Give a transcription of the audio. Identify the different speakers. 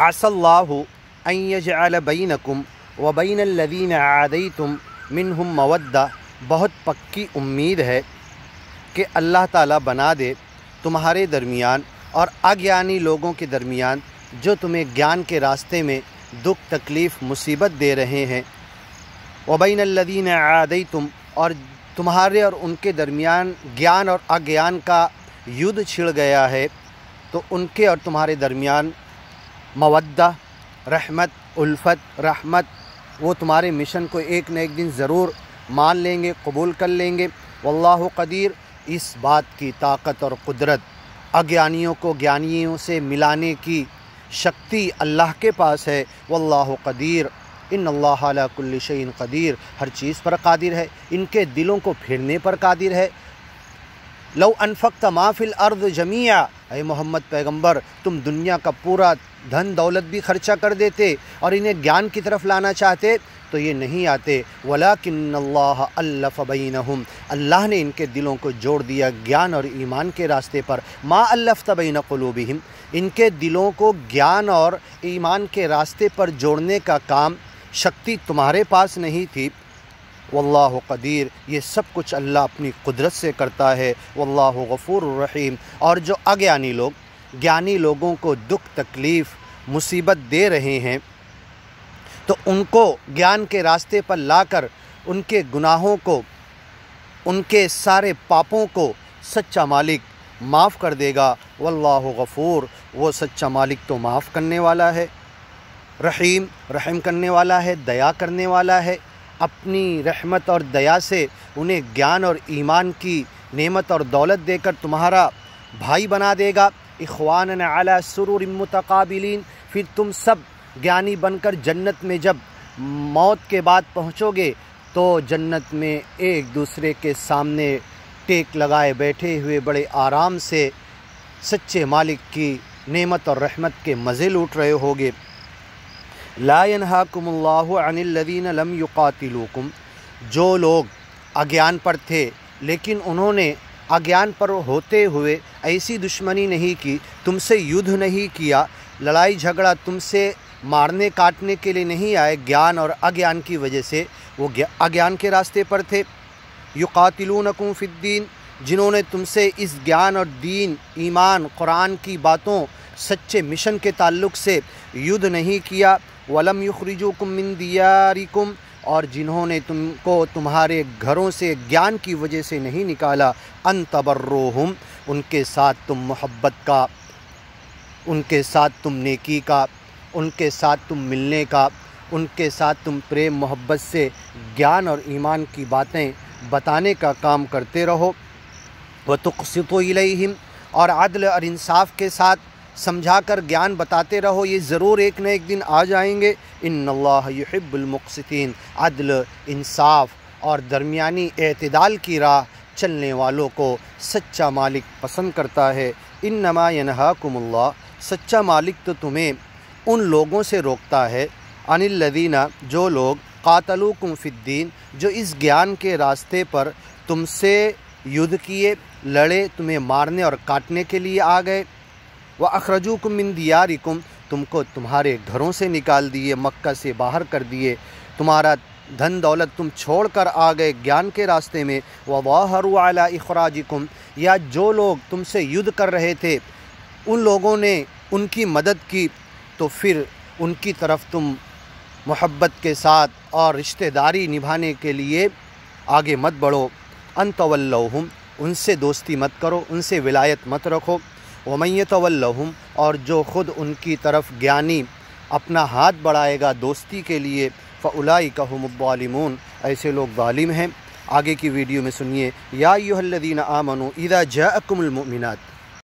Speaker 1: असल्लाहु अन यजअल बैनकुम व बैन अल्लज़ीन आदैतुम मिनहुम मवद्दा, बहुत पक्की उम्मीद है कि अल्लाह ताला बना दे तुम्हारे दरमियान और अज्ञानी लोगों के दरमियान जो तुम्हें ज्ञान के रास्ते में दुख तकलीफ़ मुसीबत दे रहे हैं। व बैन अल्लज़ीन आदैतुम, और तुम्हारे और उनके दरमियान ज्ञान और अज्ञान का युद्ध छिड़ गया है, तो उनके और तुम्हारे दरमियान मवद्दा, रहमत, उल्फत, रहमत, वो तुम्हारे मिशन को एक न एक दिन ज़रूर मान लेंगे, कबूल कर लेंगे। वल्लाहु क़दीर, इस बात की ताकत और कुदरत, अज्ञानियों को ज्ञानियों से मिलाने की शक्ति अल्लाह के पास है। वल्लाहु क़दीर, इन्नल्लाह अला कुल्लि शैइन क़दीर, हर चीज़ पर कादिर है, इनके दिलों को फिरने पर कादिर है। लौ अनफ़क़्त मा फ़िल अर्ज़ जमीआ, ऐ मोहम्मद पैगंबर, तुम दुनिया का पूरा धन दौलत भी खर्चा कर देते और इन्हें ज्ञान की तरफ लाना चाहते तो ये नहीं आते। वलाकिन्नल्लाह अल्लफ़ बैनहुम, अल्लाह ने इनके दिलों को जोड़ दिया ज्ञान और ईमान के रास्ते पर। मा अल्लफ़्त बैन क़ुलूबिहिम, इनके दिलों को ज्ञान और ईमान के रास्ते पर जोड़ने का काम, शक्ति तुम्हारे पास नहीं थी। वल्लाहु क़दीर, ये सब कुछ अल्लाह अपनी कुदरत से करता है। वल्लाहु गफ़ूरुर रहीम, और जो अज्ञानी लोग ज्ञानी लोगों को दुख तकलीफ़ मुसीबत दे रहे हैं, तो उनको ज्ञान के रास्ते पर लाकर उनके गुनाहों को, उनके सारे पापों को सच्चा मालिक माफ़ कर देगा। वल्लाहु गफ़ूर, वो सच्चा मालिक तो माफ़ करने वाला है, रहीम, रहम करने वाला है, दया करने वाला है। अपनी रहमत और दया से उन्हें ज्ञान और ईमान की नेमत और दौलत देकर तुम्हारा भाई बना देगा। इख़वानन अला सुरूरिन मुतक़ाबिलीन, फिर तुम सब ज्ञानी बनकर जन्नत में जब मौत के बाद पहुँचोगे तो जन्नत में एक दूसरे के सामने टेक लगाए बैठे हुए बड़े आराम से सच्चे मालिक की नेमत और रहमत के मज़े लूट रहे होगे। ला यनहाकुमुल्लाहु अनिल्लज़ीन लम युक़ातिलूकुम, जो लोग अज्ञान पर थे लेकिन उन्होंने अज्ञान पर होते हुए ऐसी दुश्मनी नहीं की, तुमसे युद्ध नहीं किया, लड़ाई झगड़ा तुमसे मारने काटने के लिए नहीं आए, ज्ञान और अज्ञान की वजह से वो अज्ञान के रास्ते पर थे। युक़ातिलूनकुम फ़िद्दीन, जिन्होंने तुमसे इस ज्ञान और दीन, ईमान, कुरान की बातों, सच्चे मिशन के ताल्लुक़ से युद्ध नहीं किया। वलम युख़रिजुकुम मिन दियारिकुम, और जिन्होंने तुमको तुम्हारे घरों से ज्ञान की वजह से नहीं निकाला। अन तबर्रुहुम, उनके साथ तुम मोहब्बत का, उनके साथ तुम नेकी का, उनके साथ तुम मिलने का, उनके साथ तुम प्रेम मोहब्बत से ज्ञान और ईमान की बातें बताने का काम करते रहो। व तुक़सितू इलैहिम, और अदल और इंसाफ के साथ समझाकर ज्ञान बताते रहो, ये ज़रूर एक न एक दिन आ जाएंगे। इन्नल्लाह युहिब्बुल मुक़सितीन, अदल, इंसाफ और दरमियानी एतदाल की राह चलने वालों को सच्चा मालिक पसंद करता है। इन्नमा यनहाकुमुल्लाह, सच्चा मालिक तो तुम्हें उन लोगों से रोकता है, अनिल्लज़ीना, जो लोग क़ातलूकुम फ़िद्दीन, जो इस ज्ञान के रास्ते पर तुमसे युद्ध किए, लड़े, तुम्हें मारने और काटने के लिए आ गए। व अखरजूकुम मिन दियारिकुम, तुमको तुम्हारे घरों से निकाल दिए, मक्का से बाहर कर दिए, तुम्हारा धन दौलत तुम छोड़ कर आ गए ज्ञान के रास्ते में। व ज़ाहरू अला इख़राजिकुम, या जो लोग तुमसे युद्ध कर रहे थे उन लोगों ने उनकी मदद की, तो फिर उनकी तरफ तुम मोहब्बत के साथ और रिश्तेदारी निभाने के लिए आगे मत बढ़ो। अन तवल्लहुम, उनसे दोस्ती मत करो, उनसे विलायत मत रखो। वमन यतवल्लहुम, और जो ख़ुद उनकी तरफ ज्ञानी अपना हाथ बढ़ाएगा दोस्ती के लिए, फ़उलाइका हुमुज़्ज़ालिमून, ऐसे लोग ज़ालिम हैं। आगे की वीडियो में सुनिए। या अय्युहल्लज़ीना आमनू इज़ा जाअकुमुल मुमिनात,